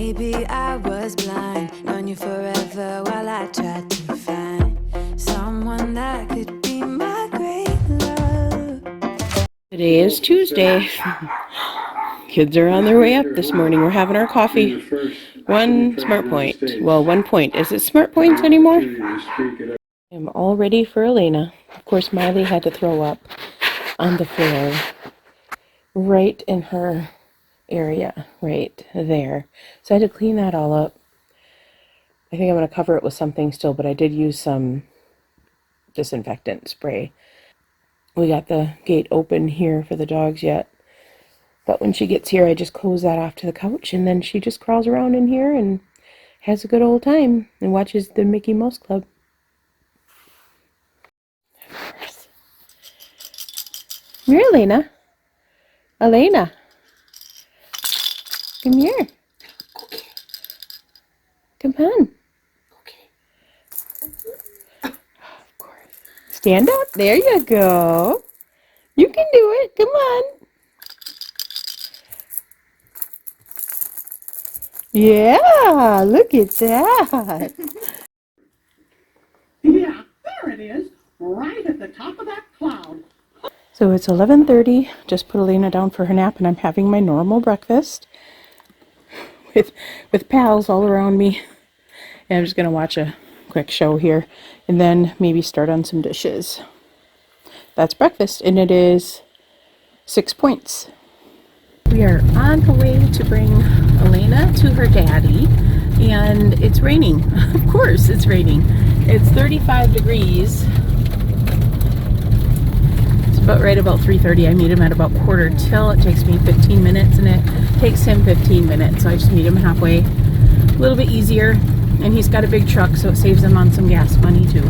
Maybe I was blind, known you forever while I tried to find someone that could be my great love. Today is Tuesday. Kids are on their way up this morning. We're having our coffee. One smart point. Well, 1 point. Is it smart points anymore? I'm all ready for Alayna. Of course, Miley had to throw up on the floor. Right in her area. Right there. So I had to clean that all up. I think I'm going to cover it with something still, but I did use some disinfectant spray. We got the gate open here for the dogs yet. But when she gets here, I just close that off to the couch, and then she just crawls around in here and has a good old time and watches the Mickey Mouse Club. Come here, Alayna. Alayna. Come here. Come on. Of course. Stand up. There you go. You can do it. Come on. Yeah, look at that. Yeah, there it is, right at the top of that cloud. So it's 11:30. Just put Alayna down for her nap, and I'm having my normal breakfast with pals all around me. And I'm just gonna watch a quick show here, and then maybe start on some dishes. That's breakfast, and it is 6 points. We are on the way to bring Alayna to her daddy, and it's raining. Of course it's raining. It's 35 degrees. It's about right about 3:30. I meet him at about quarter till. It takes me 15 minutes, and it takes him 15 minutes. So I just meet him halfway. A little bit easier, and he's got a big truck, so it saves him on some gas money too.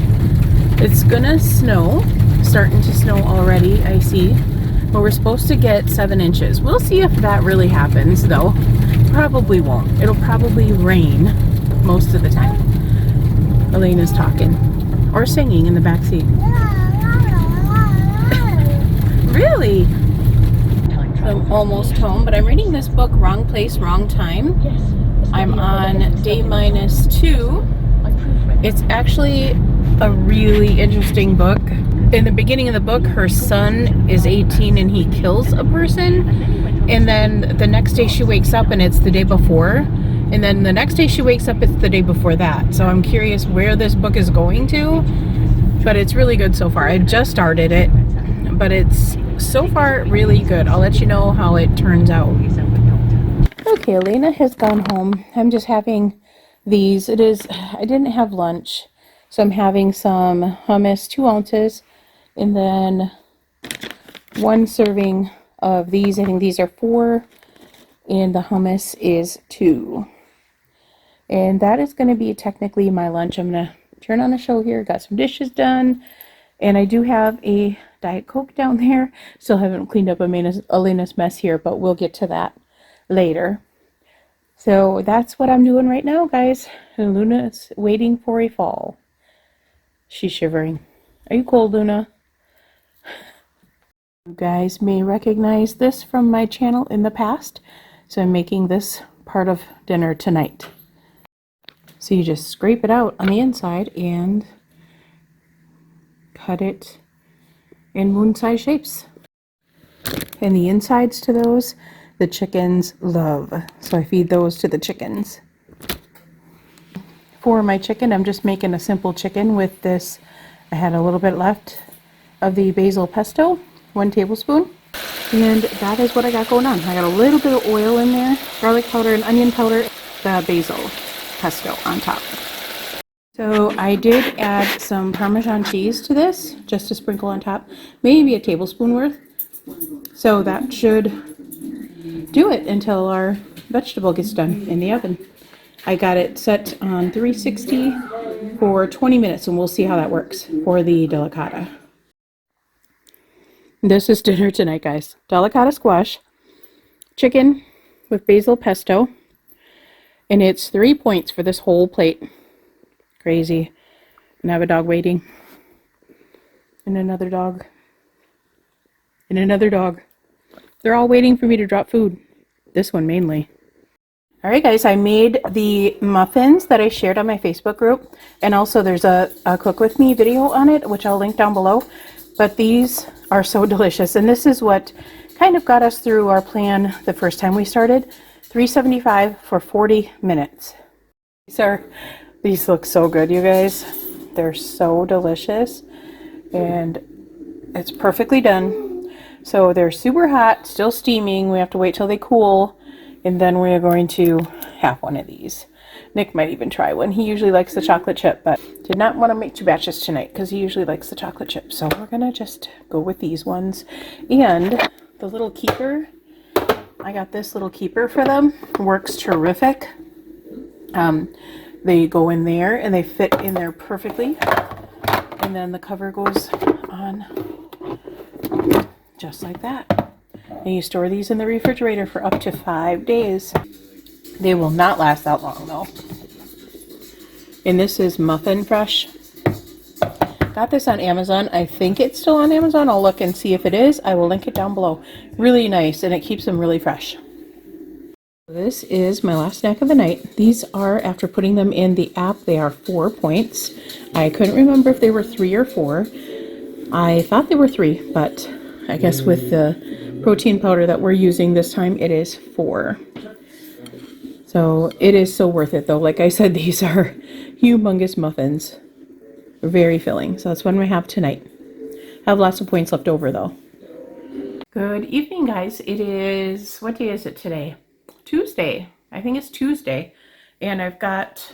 It's gonna snow. Starting to snow already, I see. But we're supposed to get 7 inches. We'll see if that really happens, though. Probably won't. It'll probably rain most of the time. Alayna's talking or singing in the back seat. Really? I'm almost home, but I'm reading this book, Wrong Place, Wrong Time. I'm on day -2. It's actually a really interesting book. In the beginning of the book, her son is 18 and he kills a person. And then the next day she wakes up and it's the day before. And then the next day she wakes up, it's the day before that. So I'm curious where this book is going to. But it's really good so far. I just started it, but it's so far really good. I'll let you know how it turns out. Okay, Alayna has gone home. I'm just having these. I didn't have lunch. So I'm having some hummus, 2 ounces. And then 1 serving of these. I think these are 4, and the hummus is 2. And that is going to be technically my lunch. I'm going to turn on the show here. Got some dishes done, and I do have a Diet Coke down there. Still haven't cleaned up Alayna's mess here, but we'll get to that later. So that's what I'm doing right now, guys. And Luna's waiting for a fall. She's shivering. Are you cold, Luna? You guys may recognize this from my channel in the past. So I'm making this part of dinner tonight. So you just scrape it out on the inside and cut it in moon-sized shapes. And the insides to those, the chickens love. So I feed those to the chickens. For my chicken, I'm just making a simple chicken with this. I had a little bit left of the basil pesto, 1 tablespoon. And that is what I got going on. I got a little bit of oil in there, garlic powder and onion powder, the basil pesto on top. So I did add some Parmesan cheese to this, just to sprinkle on top, maybe a tablespoon worth. So that should do it until our vegetable gets done in the oven. I got it set on 360 for 20 minutes, and we'll see how that works for the delicata. This is dinner tonight, guys. Delicata squash, chicken with basil pesto, and it's 3 points for this whole plate. Crazy. And I have a dog waiting. And another dog. And another dog. They're all waiting for me to drop food. This one mainly. All right, guys, I made the muffins that I shared on my Facebook group, and also there's a cook with me video on it, which I'll link down below. But these are so delicious, and this is what kind of got us through our plan the first time we started. $3.75 for 40 minutes. These look so good, you guys. They're so delicious, and it's perfectly done. So they're super hot, still steaming. We have to wait till they cool. And then we're going to have one of these. Nick might even try one. He usually likes the chocolate chip, but did not want to make 2 batches tonight because he usually likes the chocolate chip. So we're going to just go with these ones. And the little keeper, I got this little keeper for them. Works terrific. They go in there and they fit in there perfectly. And then the cover goes on just like that. And you store these in the refrigerator for up to 5 days. They will not last that long though. And this is Muffin Fresh. Got this on Amazon. I think it's still on Amazon. I'll look and see if it is. I will link it down below. Really nice, and it keeps them really fresh. This is my last snack of the night. These are, after putting them in the app, they are 4 points. I couldn't remember if they were 3 or 4. I thought they were 3, but I guess with the protein powder that we're using this time, it is 4. So it is so worth it though. Like I said, these are humongous muffins. Very filling. So that's what I'm going to have tonight. I have lots of points left over though. Good evening, guys. It is, what day is it today? Tuesday. I think it's Tuesday. And I've got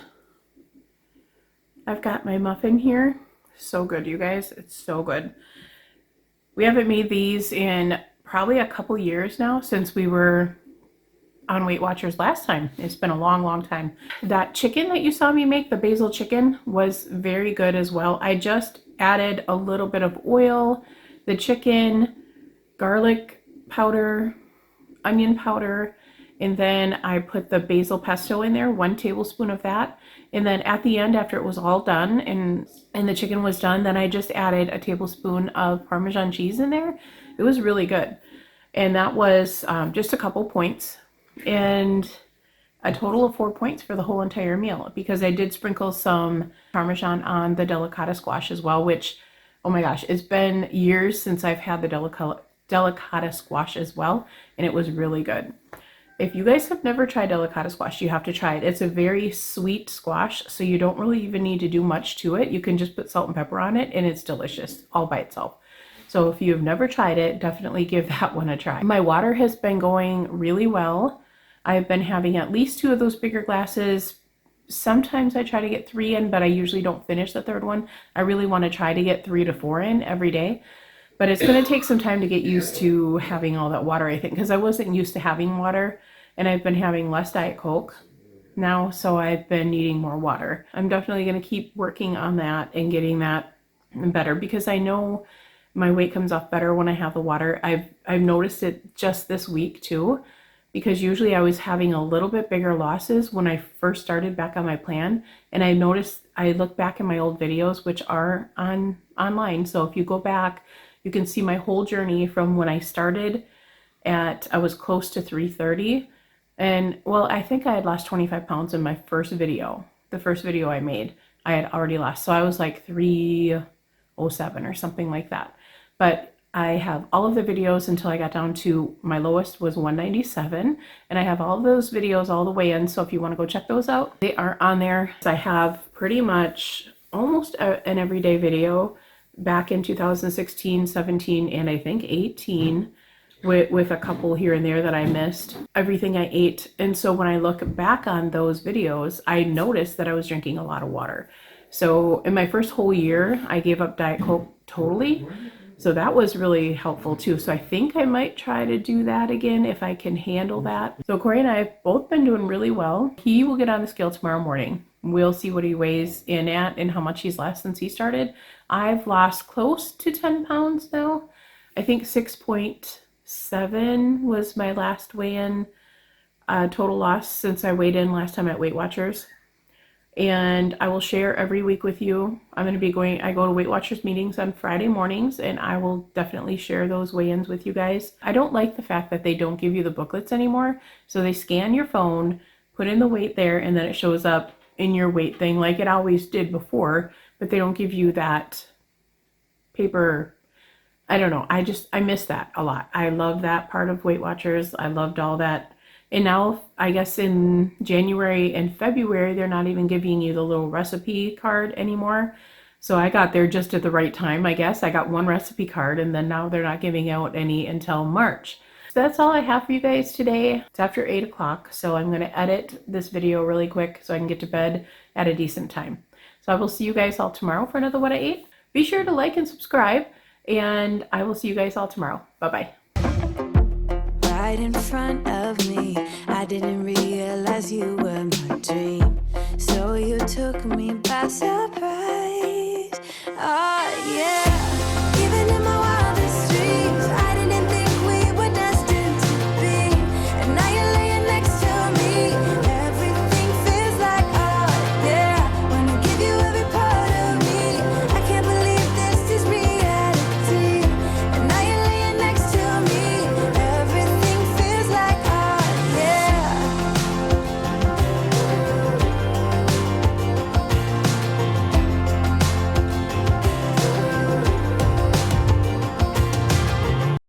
my muffin here. So good, you guys. It's so good. We haven't made these in probably a couple years now, since we were on Weight Watchers last time. It's been a long time. That chicken that you saw me make, the basil chicken, was very good as well. I just added a little bit of oil, the chicken, garlic powder, onion powder, and then I put the basil pesto in there, 1 tablespoon of that. And then at the end, after it was all done and the chicken was done, then I just added a tablespoon of Parmesan cheese in there. It was really good. And that was just a couple points, and a total of 4 points for the whole entire meal, because I did sprinkle some Parmesan on the delicata squash as well, which, oh my gosh, it's been years since I've had the delicata squash as well, and it was really good. If you guys have never tried delicata squash, you have to try it. It's a very sweet squash, so you don't really even need to do much to it. You can just put salt and pepper on it, and it's delicious all by itself. So if you've never tried it, definitely give that one a try. My water has been going really well. I've been having at least 2 of those bigger glasses. Sometimes I try to get 3 in, but I usually don't finish the 3rd one. I really want to try to get 3 to 4 in every day. But it's going to take some time to get used to having all that water, I think, because I wasn't used to having water, and I've been having less Diet Coke now, so I've been needing more water. I'm definitely going to keep working on that and getting that better, because I know my weight comes off better when I have the water. I've noticed it just this week too, because usually I was having a little bit bigger losses when I first started back on my plan, and I noticed, I look back in my old videos, which are online, so if you go back, you can see my whole journey from when I started I was close to 330. And well, I think I had lost 25 pounds in my first video. The first video I made, I had already lost. So I was like 307 or something like that. But I have all of the videos until I got down to my lowest was 197. And I have all those videos all the way in. So if you want to go check those out, they are on there. I have pretty much almost an everyday video back in 2016, 17, and I think 18, with a couple here and there that I missed, everything I ate. And so when I look back on those videos, I noticed that I was drinking a lot of water. So in my first whole year, I gave up Diet Coke totally. So that was really helpful too. So I think I might try to do that again if I can handle that. So Corey and I have both been doing really well. He will get on the scale tomorrow morning. We'll see what he weighs in at and how much he's lost since he started. I've lost close to 10 pounds now. I think 6.7 was my last weigh-in total loss since I weighed in last time at Weight Watchers. And I will share every week with you. I'm going to be I go to Weight Watchers meetings on Friday mornings, and I will definitely share those weigh-ins with you guys. I don't like the fact that they don't give you the booklets anymore. So they scan your phone, put in the weight there, and then it shows up in your weight thing like it always did before, but they don't give you that paper. I don't know. I miss that a lot. I love that part of Weight Watchers. I loved all that. And now I guess in January and February, they're not even giving you the little recipe card anymore. So I got there just at the right time, I guess. I got one recipe card, and then now they're not giving out any until March. So that's all I have for you guys today. It's after 8 o'clock, so I'm going to edit this video really quick so I can get to bed at a decent time. So I will see you guys all tomorrow for another What I Ate. Be sure to like and subscribe, and I will see you guys all tomorrow. Bye-bye. Right in front of me, I didn't realize you were my dream, so you took me by surprise.